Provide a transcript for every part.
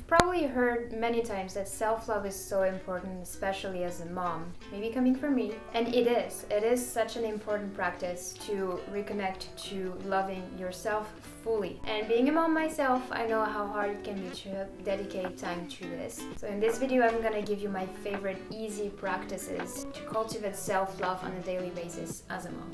probably heard many times that self-love is so important, especially as a mom, maybe coming from me. And it is. It is such an important practice to reconnect to loving yourself fully. And being a mom myself, I know how hard it can be to dedicate time to this. So in this video, I'm gonna give you my favorite easy practices to cultivate self-love on a daily basis as a mom.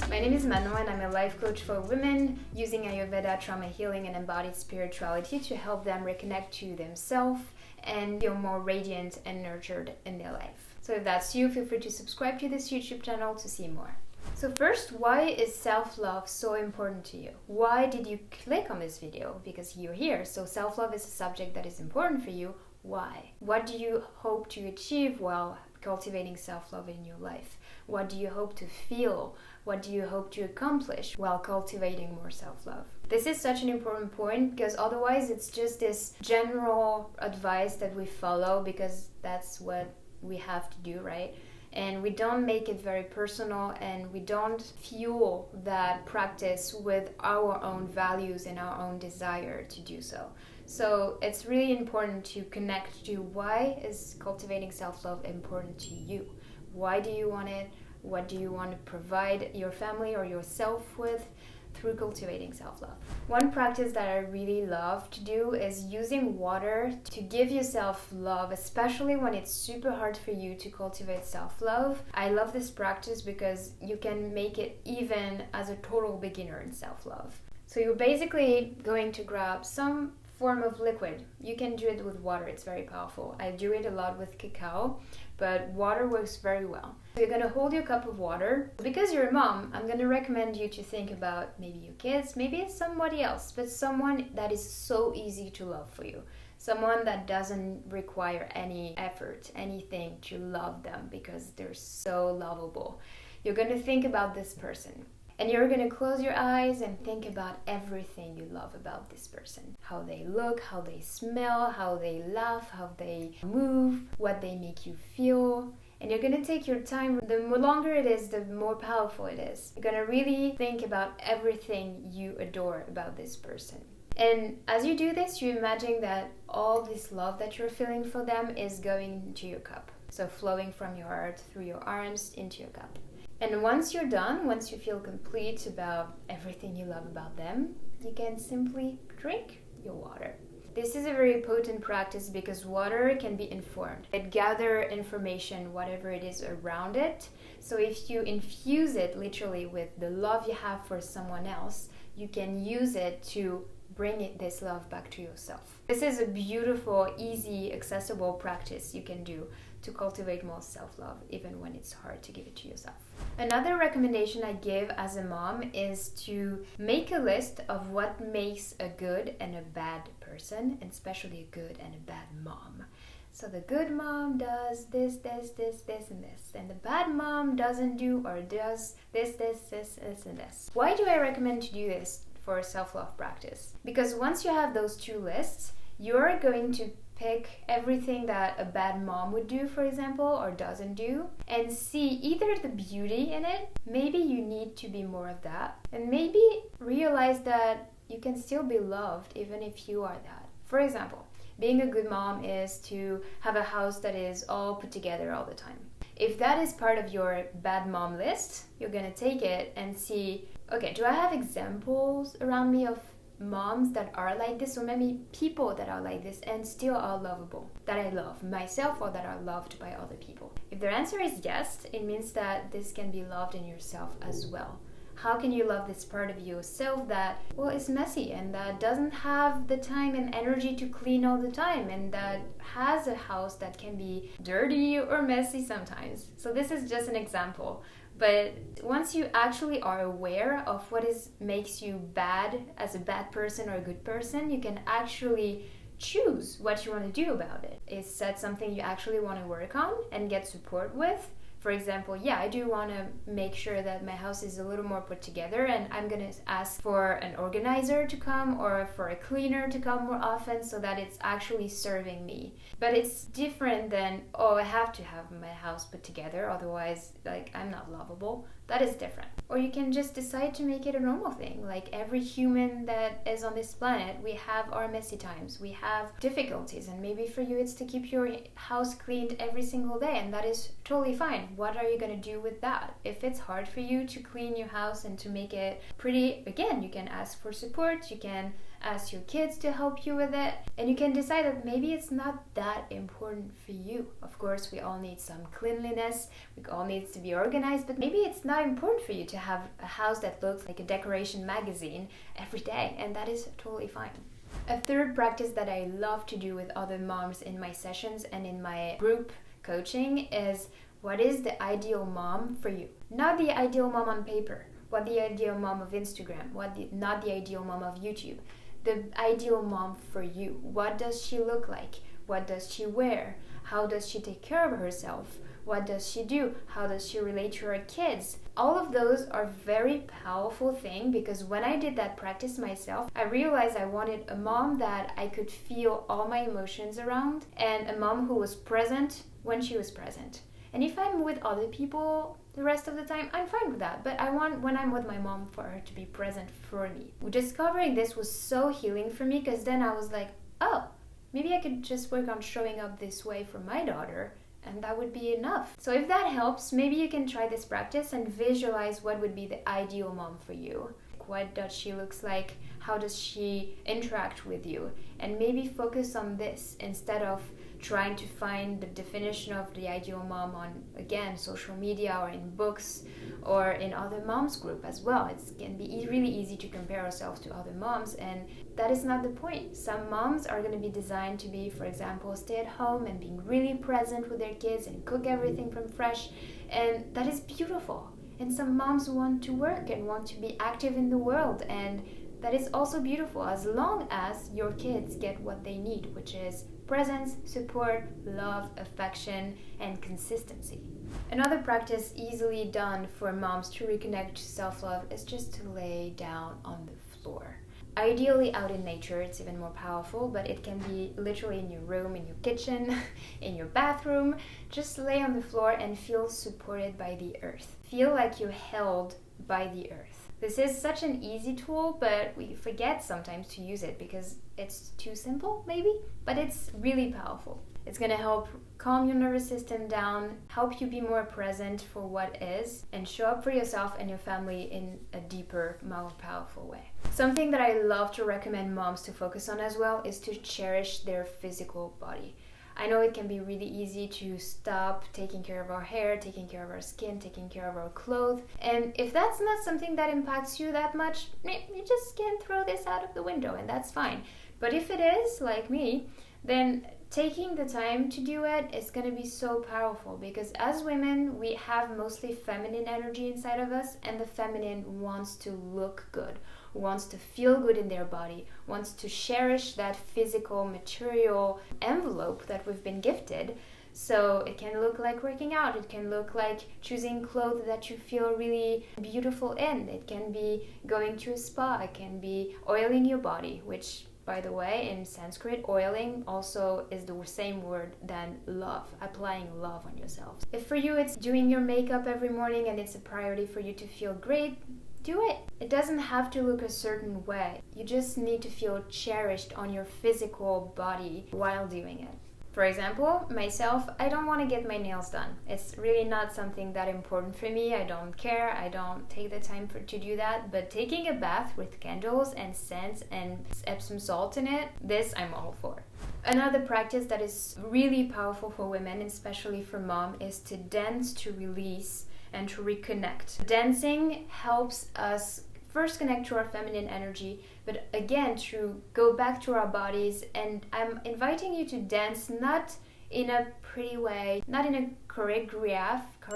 My name is Manon and I'm a life coach for women using Ayurveda, trauma healing and embodied spirituality to help them reconnect to themselves and feel more radiant and nurtured in their life. So if that's you, feel free to subscribe to this YouTube channel to see more. So first, why is self-love so important to you? Why did you click on this video? Because you're here, so self-love is a subject that is important for you. Why? What do you hope to achieve while cultivating self-love in your life? What do you hope to feel? What do you hope to accomplish while cultivating more self-love? This is such an important point because otherwise it's just this general advice that we follow because that's what we have to do, right? And we don't make it very personal and we don't fuel that practice with our own values and our own desire to do so. So it's really important to connect to why is cultivating self-love important to you? Why do you want it? What do you want to provide your family or yourself with through cultivating self-love? One practice that I really love to do is using water to give yourself love, especially when it's super hard for you to cultivate self-love. I love this practice because you can make it even as a total beginner in self-love. So you're basically going to grab some form of liquid. You can do it with water, it's very powerful. I do it a lot with cacao, but water works very well. You're gonna hold your cup of water. Because you're a mom, I'm gonna recommend you to think about maybe your kids, maybe it's somebody else, but someone that is so easy to love for you. Someone that doesn't require any effort, anything to love them because they're so lovable. You're gonna think about this person. And you're going to close your eyes and think about everything you love about this person. How they look, how they smell, how they laugh, how they move, what they make you feel. And you're going to take your time. The longer it is, the more powerful it is. You're going to really think about everything you adore about this person. And as you do this, you imagine that all this love that you're feeling for them is going into your cup. So flowing from your heart through your arms into your cup. And once you're done, once you feel complete about everything you love about them, you can simply drink your water. This is a very potent practice because water can be informed. It gathers information, whatever it is around it. So if you infuse it literally with the love you have for someone else, you can use it to bring this love back to yourself. This is a beautiful, easy, accessible practice you can do to cultivate more self-love, even when it's hard to give it to yourself. Another recommendation I give as a mom is to make a list of what makes a good and a bad person, and especially a good and a bad mom. So the good mom does this, this, this, this, and this. And the bad mom doesn't do or does this, this, this, this, and this. Why do I recommend to do this for a self-love practice? Because once you have those two lists, you're going to pick everything that a bad mom would do, for example, or doesn't do, and see either the beauty in it, maybe you need to be more of that, and maybe realize that you can still be loved even if you are that. For example, being a good mom is to have a house that is all put together all the time. If that is part of your bad mom list, you're gonna take it and see, okay, do I have examples around me of moms that are like this, or maybe people that are like this and still are lovable, that I love myself or that are loved by other people? If their answer is yes, it means that this can be loved in yourself as well. How can you love this part of yourself that, well, is messy and that doesn't have the time and energy to clean all the time and that has a house that can be dirty or messy sometimes? So this is just an example. But once you actually are aware of what makes you bad as a bad person or a good person, you can actually choose what you want to do about it. Is that something you actually want to work on and get support with For example, yeah, I do want to make sure that my house is a little more put together, and I'm going to ask for an organizer to come or for a cleaner to come more often so that it's actually serving me. But it's different than, oh, I have to have my house put together, otherwise, like, I'm not lovable. That is different. Or you can just decide to make it a normal thing. Like every human that is on this planet, we have our messy times, we have difficulties, and maybe for you it's to keep your house cleaned every single day, and that is totally fine. What are you going to do with that? If it's hard for you to clean your house and to make it pretty, again, you can ask for support, you can ask your kids to help you with it, and you can decide that maybe it's not that important for you. Of course, we all need some cleanliness, we all need to be organized, but maybe it's not important for you to have a house that looks like a decoration magazine every day, and that is totally fine. A third practice that I love to do with other moms in my sessions and in my group coaching is, what is the ideal mom for you? Not the ideal mom on paper, what the ideal mom of Instagram, not the ideal mom of YouTube. The ideal mom for you. What does she look like? What does she wear? How does she take care of herself? What does she do? How does she relate to her kids? All of those are very powerful things, because when I did that practice myself, I realized I wanted a mom that I could feel all my emotions around, and a mom who was present when she was present. And if I'm with other people the rest of the time, I'm fine with that. But I want, when I'm with my mom, for her to be present for me. Discovering this was so healing for me, because then I was like, oh, maybe I could just work on showing up this way for my daughter, and that would be enough. So if that helps, maybe you can try this practice and visualize what would be the ideal mom for you. What does she looks like? How does she interact with you? And maybe focus on this instead of trying to find the definition of the ideal mom on, again, social media or in books or in other moms group as well. It can be really easy to compare ourselves to other moms, and that is not the point. Some moms are going to be designed to be, for example, stay at home and being really present with their kids and cook everything from fresh, and that is beautiful. And some moms want to work and want to be active in the world, and that is also beautiful, as long as your kids get what they need, which is presence, support, love, affection, and consistency. Another practice easily done for moms to reconnect to self-love is just to lay down on the floor. Ideally out in nature, it's even more powerful, but it can be literally in your room, in your kitchen, in your bathroom. Just lay on the floor and feel supported by the earth. Feel like you're held by the earth. This is such an easy tool, but we forget sometimes to use it because it's too simple, maybe, but it's really powerful. It's going to help calm your nervous system down, help you be more present for what is, and show up for yourself and your family in a deeper, more powerful way. Something that I love to recommend moms to focus on as well is to cherish their physical body. I know it can be really easy to stop taking care of our hair, taking care of our skin, taking care of our clothes. And if that's not something that impacts you that much, you just can throw this out of the window, and that's fine. But if it is, like me, then taking the time to do it is going to be so powerful, because as women, we have mostly feminine energy inside of us, and the feminine wants to look good, wants to feel good in their body, wants to cherish that physical, material envelope that we've been gifted. So it can look like working out, it can look like choosing clothes that you feel really beautiful in, it can be going to a spa, it can be oiling your body, which, by the way, in Sanskrit, oiling also is the same word than love, applying love on yourself. If for you it's doing your makeup every morning and it's a priority for you to feel great, do it. It doesn't have to look a certain way. You just need to feel cherished on your physical body while doing it. For example, myself, I don't want to get my nails done. It's really not something that important for me. I don't care. I don't take the time to do that. But taking a bath with candles and scents and Epsom salt in it, this I'm all for. Another practice that is really powerful for women, especially for mom, is to dance to release and to reconnect. Dancing helps us first connect to our feminine energy, but again to go back to our bodies. And I'm inviting you to dance not in a pretty way, not in a choreographed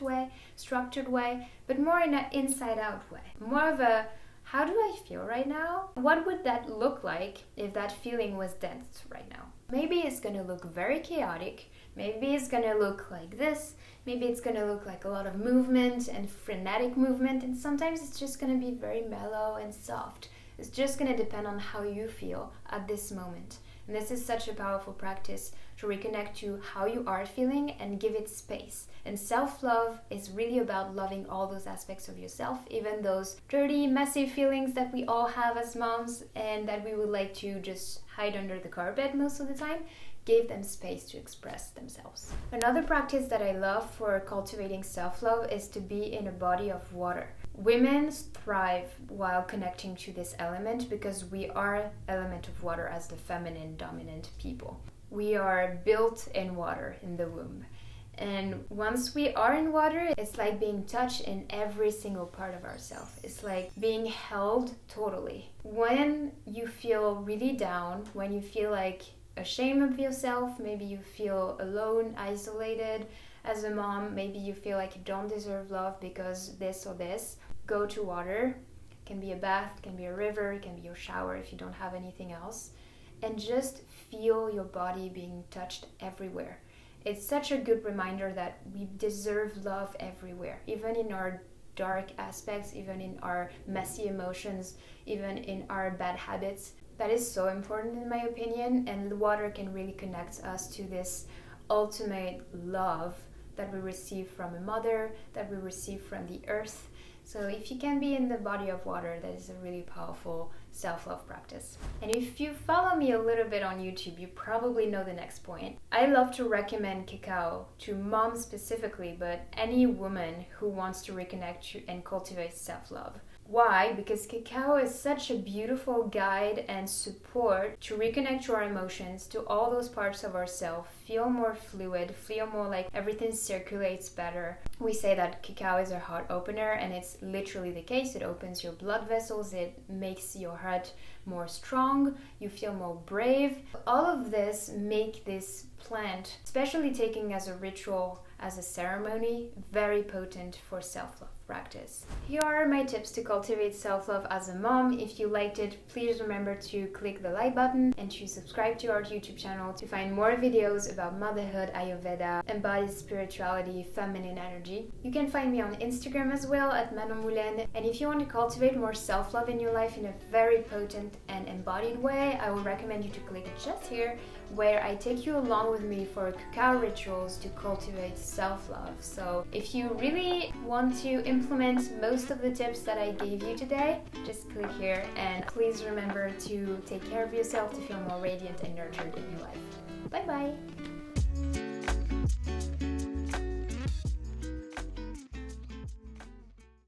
way, structured way, but more in an inside out way. More of a, how do I feel right now? What would that look like if that feeling was danced right now? Maybe it's gonna look very chaotic. Maybe it's gonna look like this, maybe it's gonna look like a lot of movement and frenetic movement, and sometimes it's just gonna be very mellow and soft. It's just gonna depend on how you feel at this moment. And this is such a powerful practice to reconnect to how you are feeling and give it space. And self-love is really about loving all those aspects of yourself, even those dirty, messy feelings that we all have as moms and that we would like to just hide under the carpet most of the time. Give them space to express themselves. Another practice that I love for cultivating self-love is to be in a body of water. Women thrive while connecting to this element because we are element of water as the feminine dominant people. We are built in water in the womb. And once we are in water, it's like being touched in every single part of ourselves. It's like being held totally. When you feel really down, when you feel like ashamed of yourself, maybe you feel alone, isolated as a mom, maybe you feel like you don't deserve love because this or this, go to water. It can be a bath, it can be a river, it can be your shower if you don't have anything else, and just feel your body being touched everywhere. It's such a good reminder that we deserve love everywhere, even in our dark aspects, even in our messy emotions, even in our bad habits. That is so important in my opinion, and the water can really connect us to this ultimate love that we receive from a mother, that we receive from the earth. So if you can be in the body of water, that is a really powerful self-love practice. And if you follow me a little bit on YouTube, you probably know the next point. I love to recommend Cacao to moms specifically, but any woman who wants to reconnect and cultivate self-love. Why? Because Cacao is such a beautiful guide and support to reconnect to our emotions, to all those parts of ourselves, feel more fluid, feel more like everything circulates better. We say that Cacao is a heart opener, and it's literally the case. It opens your blood vessels, it makes your heart more strong, you feel more brave. All of this make this plant, especially taking as a ritual, as a ceremony, very potent for self-love practice. Here are my tips to cultivate self-love as a mom. If you liked it, please remember to click the like button and to subscribe to our YouTube channel to find more videos about motherhood, Ayurveda, embodied spirituality, feminine energy. You can find me on Instagram as well at Manon Moulin. And if you want to cultivate more self-love in your life in a very potent and embodied way, I would recommend you to click just here, where I take you along with me for cacao rituals to cultivate self-love. So if you really want to implement most of the tips that I gave you today, just click here, and please remember to take care of yourself to feel more radiant and nurtured in your life. Bye bye!